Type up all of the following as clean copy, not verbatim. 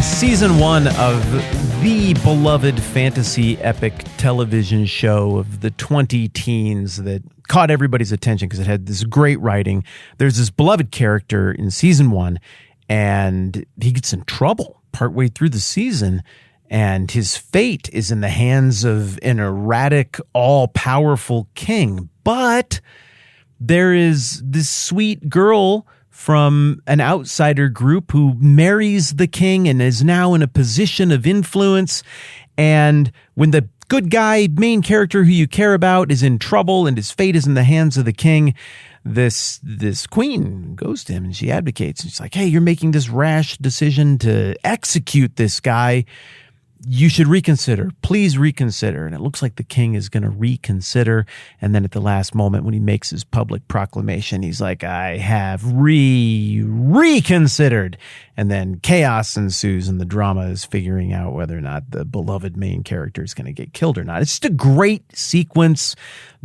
Season 1 of the beloved fantasy epic television show of the 20-teens that caught everybody's attention because it had this great writing. There's this beloved character in Season 1, and he gets in trouble partway through the season, and his fate is in the hands of an erratic, all-powerful king. But there is this sweet girl from an outsider group who marries the king and is now in a position of influence. And when the good guy, main character who you care about, is in trouble and his fate is in the hands of the king, this queen goes to him and she advocates. She's like, hey, you're making this rash decision to execute this guy. You should reconsider. Please reconsider. And it looks like the king is going to reconsider. And then at the last moment, when he makes his public proclamation, he's like, I have reconsidered. And then chaos ensues, and the drama is figuring out whether or not the beloved main character is going to get killed or not. It's just a great sequence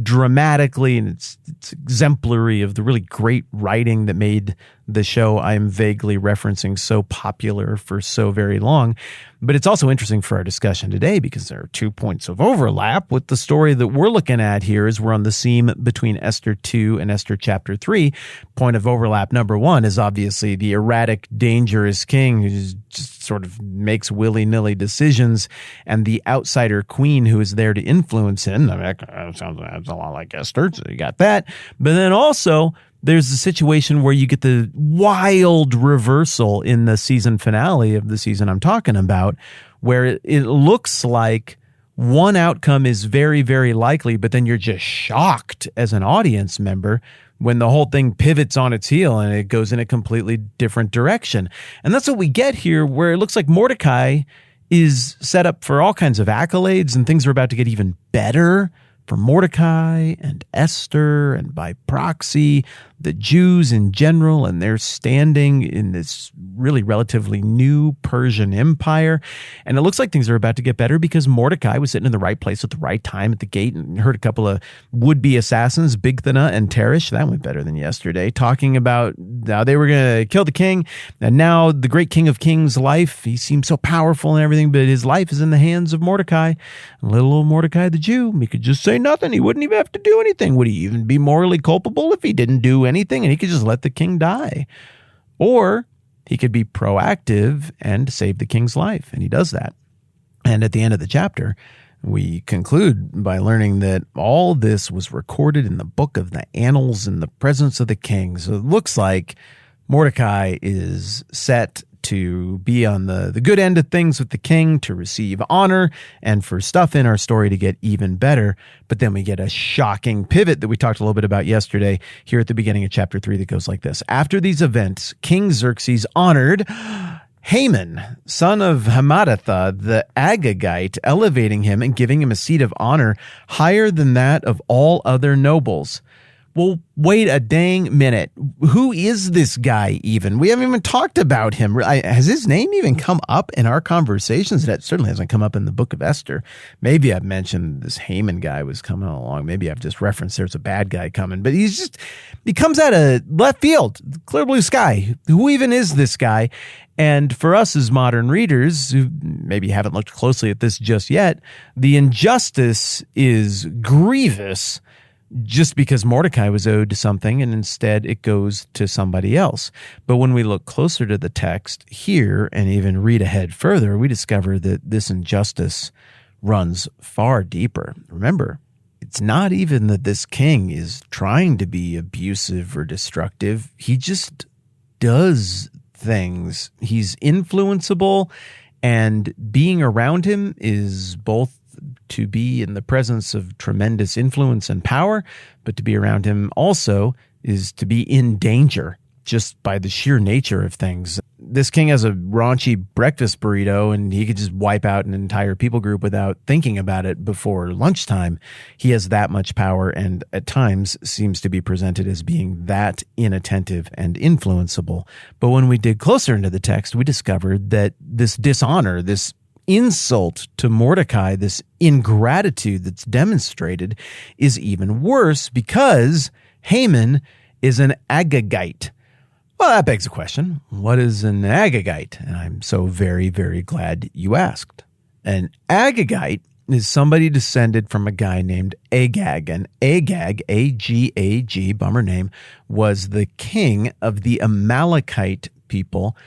dramatically, and it's exemplary of the really great writing that made the show I'm vaguely referencing so popular for so very long. But it's also interesting for our discussion today because there are 2 points of overlap with the story that we're looking at here as we're on the seam between Esther 2 and Esther chapter 3. Point of overlap number 1 is obviously the erratic, dangerous king who just sort of makes willy-nilly decisions, and the outsider queen who is there to influence him. I mean, that sounds a lot like Esther, so you got that. But then also, there's a situation where you get the wild reversal in the season finale of the season I'm talking about, where it looks like one outcome is very, very likely, but then you're just shocked as an audience member when the whole thing pivots on its heel and it goes in a completely different direction. And that's what we get here, where it looks like Mordecai is set up for all kinds of accolades and things are about to get even better for Mordecai and Esther, and by proxy, the Jews in general, and their standing in this really relatively new Persian Empire. And it looks like things are about to get better because Mordecai was sitting in the right place at the right time at the gate and heard a couple of would-be assassins, Bigthana and Teresh, that went better than yesterday, talking about how they were going to kill the king. And now the great King of Kings' life, he seems so powerful and everything, but his life is in the hands of Mordecai. And little old Mordecai the Jew, he could just say nothing. He wouldn't even have to do anything. Would he even be morally culpable if he didn't do anything and he could just let the king die? Or he could be proactive and save the king's life, and he does that. And at the end of the chapter, we conclude by learning that all this was recorded in the book of the annals in the presence of the king. So it looks like Mordecai is set to be on the good end of things with the king, to receive honor, and for stuff in our story to get even better. But then we get a shocking pivot that we talked a little bit about yesterday here at the beginning of chapter 3 that goes like this. After these events, King Xerxes honored Haman, son of Hammedatha, the Agagite, elevating him and giving him a seat of honor higher than that of all other nobles. Well, wait a dang minute. Who is this guy even? We haven't even talked about him. Has his name even come up in our conversations? That certainly hasn't come up in the book of Esther. Maybe I've mentioned this Haman guy was coming along. Maybe I've just referenced there's a bad guy coming. But he comes out of left field, clear blue sky. Who even is this guy? And for us as modern readers who maybe haven't looked closely at this just yet, the injustice is grievous just because Mordecai was owed to something and instead it goes to somebody else. But when we look closer to the text here and even read ahead further, we discover that this injustice runs far deeper. Remember, it's not even that this king is trying to be abusive or destructive. He just does things. He's influenceable, and being around him is both to be in the presence of tremendous influence and power, but to be around him also is to be in danger just by the sheer nature of things. This king has a raunchy breakfast burrito and he could just wipe out an entire people group without thinking about it before lunchtime. He has that much power and at times seems to be presented as being that inattentive and influenceable. But when we dig closer into the text, we discovered that this dishonor, this insult to Mordecai, this ingratitude that's demonstrated is even worse because Haman is an Agagite. Well, that begs the question, what is an Agagite? And I'm so very, very glad you asked. An Agagite is somebody descended from a guy named Agag. And Agag, A-G-A-G, bummer name, was the king of the Amalekite people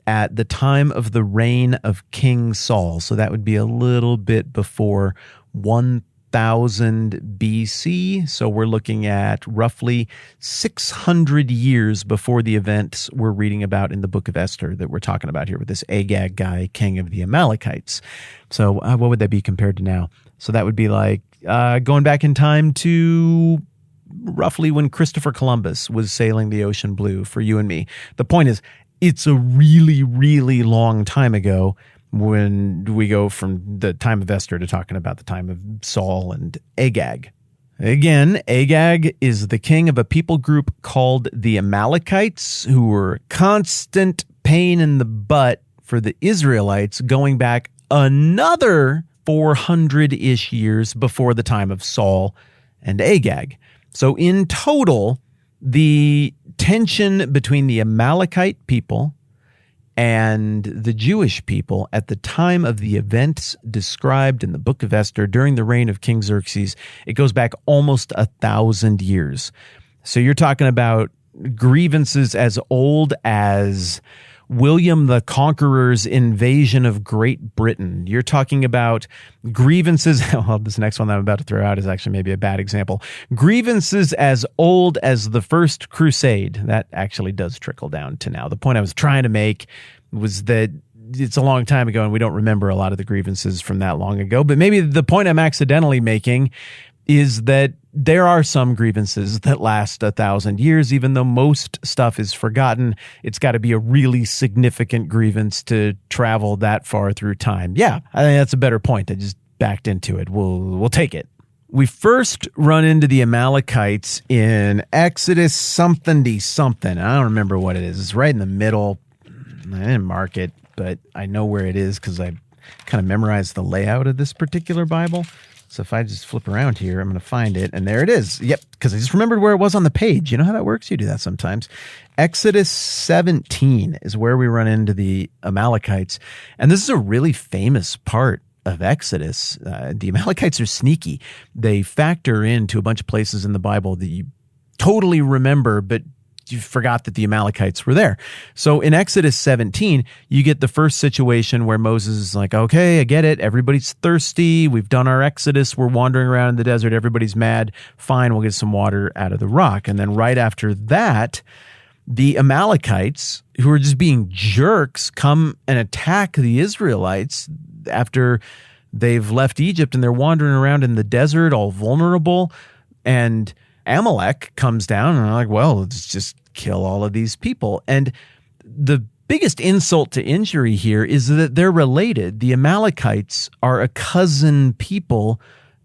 at the time of the reign of King Saul. So that would be a little bit before 1000 BC. So we're looking at roughly 600 years before the events we're reading about in the book of Esther that we're talking about here with this Agag guy, king of the Amalekites. So what would that be compared to now? So that would be like going back in time to roughly when Christopher Columbus was sailing the ocean blue for you and me. The point is, it's a really, really long time ago when we go from the time of Esther to talking about the time of Saul and Agag. Again, Agag is the king of a people group called the Amalekites, who were a constant pain in the butt for the Israelites going back another 400-ish years before the time of Saul and Agag. So in total, the tension between the Amalekite people and the Jewish people at the time of the events described in the book of Esther during the reign of King Xerxes, it goes back almost 1,000 years. So you're talking about grievances as old as William the Conqueror's invasion of Great Britain. You're talking about grievances, well, this next one that I'm about to throw out is actually maybe a bad example. Grievances as old as the First Crusade. That actually does trickle down to now. The point I was trying to make was that it's a long time ago and we don't remember a lot of the grievances from that long ago. But maybe the point I'm accidentally making is that there are some grievances that last 1,000 years, even though most stuff is forgotten. It's got to be a really significant grievance to travel that far through time. Yeah, I think that's a better point. I just backed into it. We'll take it. We first run into the Amalekites in Exodus something. I don't remember what it is. It's right in the middle. I didn't mark it, but I know where it is because I kind of memorized the layout of this particular Bible. So if I just flip around here, I'm going to find it. And there it is. Yep, because I just remembered where it was on the page. You know how that works? You do that sometimes. Exodus 17 is where we run into the Amalekites. And this is a really famous part of Exodus. The Amalekites are sneaky. They factor into a bunch of places in the Bible that you totally remember, but you forgot that the Amalekites were there. So in Exodus 17, you get the first situation where Moses is like, okay, I get it. Everybody's thirsty. We've done our Exodus. We're wandering around in the desert. Everybody's mad. Fine, we'll get some water out of the rock. And then right after that, the Amalekites, who are just being jerks, come and attack the Israelites after they've left Egypt and they're wandering around in the desert all vulnerable. And Amalek comes down and I'm like, well, let's just kill all of these people. And the biggest insult to injury here is that they're related. The Amalekites are a cousin people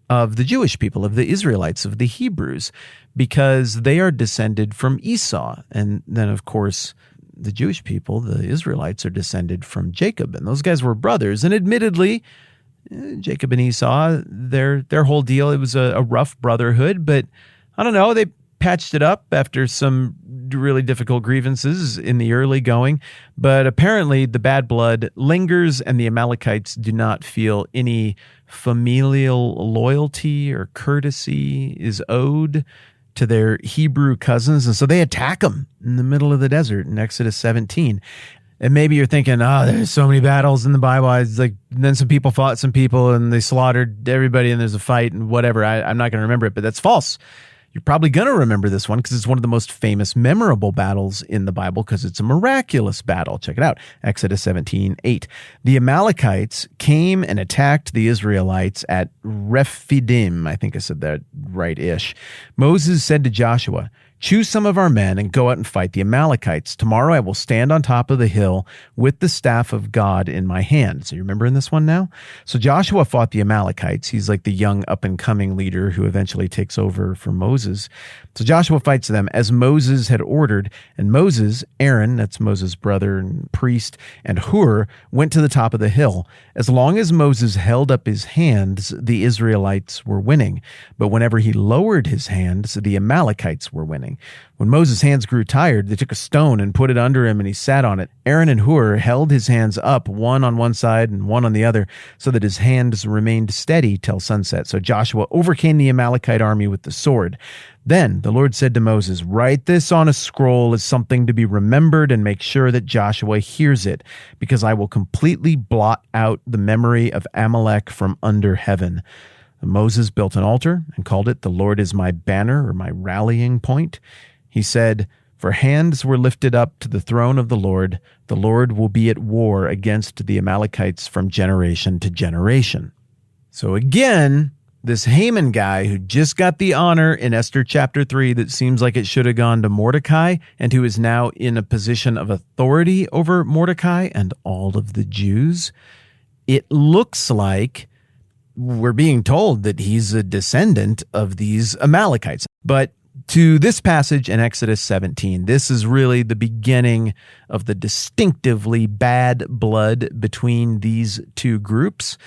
of the Jewish people, of the Israelites, of the Hebrews, because they are descended from Esau. And then, of course, the Jewish people, the Israelites, are descended from Jacob. And those guys were brothers. And admittedly, Jacob and Esau, their whole deal, it was a rough brotherhood, but I don't know, they patched it up after some really difficult grievances in the early going, but apparently the bad blood lingers and the Amalekites do not feel any familial loyalty or courtesy is owed to their Hebrew cousins, and so they attack them in the middle of the desert in Exodus 17. And maybe you're thinking, there's so many battles in the Bible. It's like, then some people fought some people and they slaughtered everybody and there's a fight and whatever. I'm not going to remember it, but that's false. You're probably going to remember this one because it's one of the most famous, memorable battles in the Bible because it's a miraculous battle. Check it out. Exodus 17:8. The Amalekites came and attacked the Israelites at Rephidim. I think I said that right-ish. Moses said to Joshua, "Choose some of our men and go out and fight the Amalekites. Tomorrow I will stand on top of the hill with the staff of God in my hand." So you remember in this one now? So Joshua fought the Amalekites. He's like the young up-and-coming leader who eventually takes over for Moses. So Joshua fights them as Moses had ordered. And Moses, Aaron, that's Moses' brother and priest, and Hur went to the top of the hill. As long as Moses held up his hands, the Israelites were winning. But whenever he lowered his hands, the Amalekites were winning. happening. When Moses' hands grew tired, they took a stone and put it under him, and he sat on it. Aaron and Hur held his hands up, one on one side and one on the other, so that his hands remained steady till sunset. So Joshua overcame the Amalekite army with the sword. Then the Lord said to Moses, "Write this on a scroll as something to be remembered, and make sure that Joshua hears it, because I will completely blot out the memory of Amalek from under heaven." Moses built an altar and called it "The Lord is my banner," or my rallying point. He said, "For hands were lifted up to the throne of the Lord will be at war against the Amalekites from generation to generation." So again, this Haman guy who just got the honor in Esther chapter 3 that seems like it should have gone to Mordecai, and who is now in a position of authority over Mordecai and all of the Jews, it looks like we're being told that he's a descendant of these Amalekites. But to this passage in Exodus 17, this is really the beginning of the distinctively bad blood between these two groups.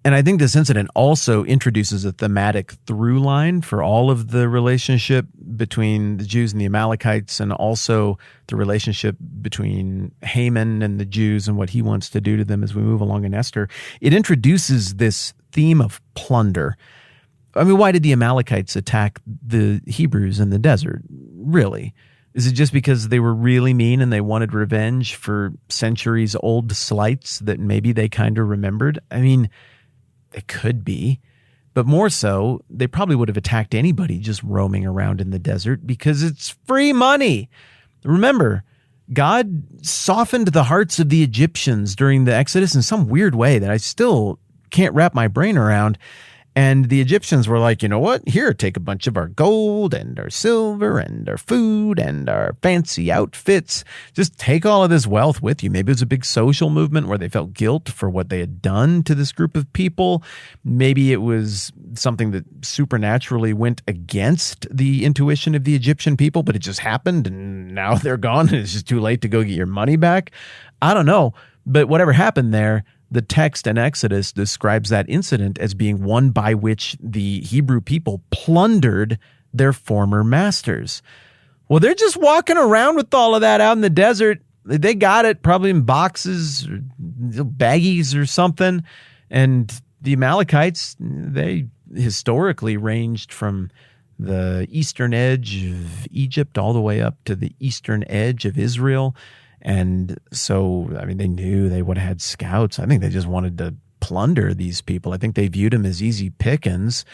And I think this incident also introduces a thematic through line for all of the relationship between the Jews and the Amalekites, and also the relationship between Haman and the Jews and what he wants to do to them as we move along in Esther. It introduces this theme of plunder. I mean, why did the Amalekites attack the Hebrews in the desert? Really? Is it just because they were really mean and they wanted revenge for centuries-old slights that maybe they kind of remembered? I mean, it could be. But more so, they probably would have attacked anybody just roaming around in the desert because it's free money. Remember, God softened the hearts of the Egyptians during the Exodus in some weird way that I still can't wrap my brain around. And the Egyptians were like, you know what? Here, take a bunch of our gold and our silver and our food and our fancy outfits. Just take all of this wealth with you. Maybe it was a big social movement where they felt guilt for what they had done to this group of people. Maybe it was something that supernaturally went against the intuition of the Egyptian people, but it just happened and now they're gone and it's just too late to go get your money back. I don't know. But whatever happened there, the text in Exodus describes that incident as being one by which the Hebrew people plundered their former masters. Well, they're just walking around with all of that out in the desert. They got it probably in boxes or baggies or something. And the Amalekites, they historically ranged from the eastern edge of Egypt all the way up to the eastern edge of Israel. And so, I mean, they knew they would have had scouts. I think they just wanted to plunder these people. I think they viewed them as easy pickings.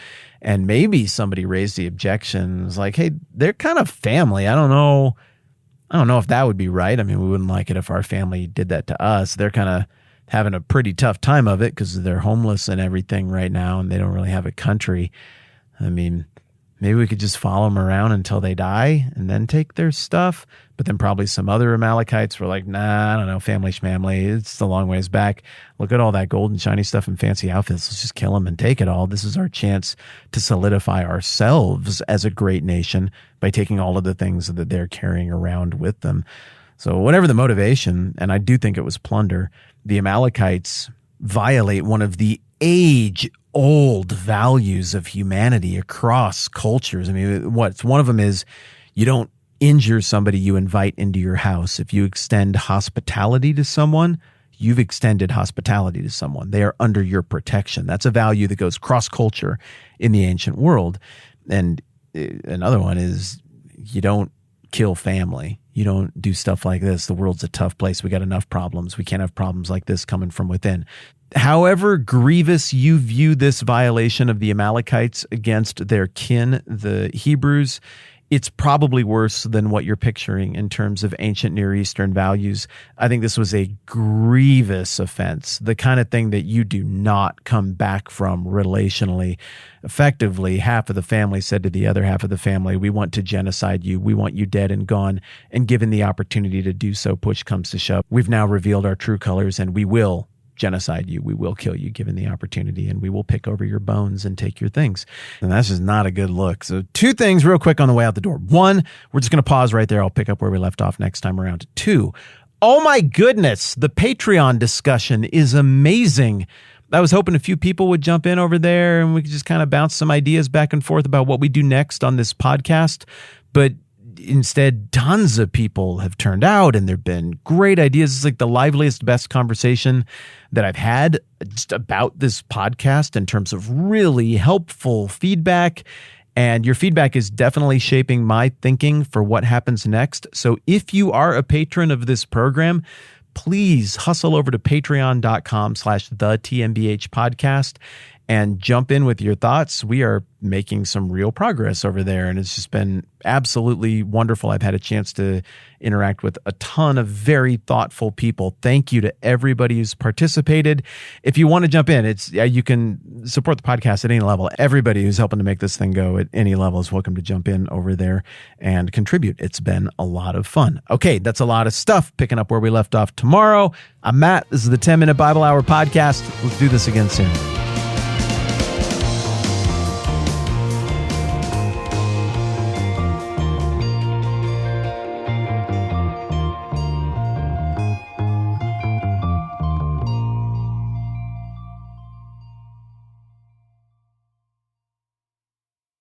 And maybe somebody raised the objections like, hey, they're kind of family. I don't know if that would be right. I mean, we wouldn't like it if our family did that to us. They're kind of having a pretty tough time of it because they're homeless and everything right now, and they don't really have a country. I mean, maybe we could just follow them around until they die and then take their stuff. But then probably some other Amalekites were like, nah, I don't know, family schmamly. It's a long ways back. Look at all that gold and shiny stuff and fancy outfits. Let's just kill them and take it all. This is our chance to solidify ourselves as a great nation by taking all of the things that they're carrying around with them. So whatever the motivation, and I do think it was plunder, the Amalekites violate one of the age-old values of humanity across cultures. I mean, one of them is you don't injure somebody you invite into your house. If you extend hospitality to someone, you've extended hospitality to someone. They are under your protection. That's a value that goes cross-culture in the ancient world. And another one is you don't kill family. You don't do stuff like this. The world's a tough place. We got enough problems. We can't have problems like this coming from within. However grievous you view this violation of the Amalekites against their kin, the Hebrews, it's probably worse than what you're picturing in terms of ancient Near Eastern values. I think this was a grievous offense, the kind of thing that you do not come back from relationally. Effectively, half of the family said to the other half of the family, we want to genocide you. We want you dead and gone. And given the opportunity to do so, push comes to shove. We've now revealed our true colors, and we will genocide you. We will kill you given the opportunity, and we will pick over your bones and take your things. And that's just not a good look. So 2 things real quick on the way out the door. 1, we're just going to pause right there. I'll pick up where we left off next time around. 2, oh my goodness, the Patreon discussion is amazing. I was hoping a few people would jump in over there and we could just kind of bounce some ideas back and forth about what we do next on this podcast. But instead, tons of people have turned out and there've been great ideas. It's like the liveliest, best conversation that I've had just about this podcast in terms of really helpful feedback. And your feedback is definitely shaping my thinking for what happens next. So if you are a patron of this program, please hustle over to patreon.com/thetmbh podcast and jump in with your thoughts. We are making some real progress over there, and it's just been absolutely wonderful. I've had a chance to interact with a ton of very thoughtful people. Thank you to everybody who's participated. If you want to jump in, you can support the podcast at any level. Everybody who's helping to make this thing go at any level is welcome to jump in over there and contribute. It's been a lot of fun. Okay, that's a lot of stuff. Picking up where we left off tomorrow. I'm Matt. This is the 10-Minute Bible Hour podcast. Let's do this again soon.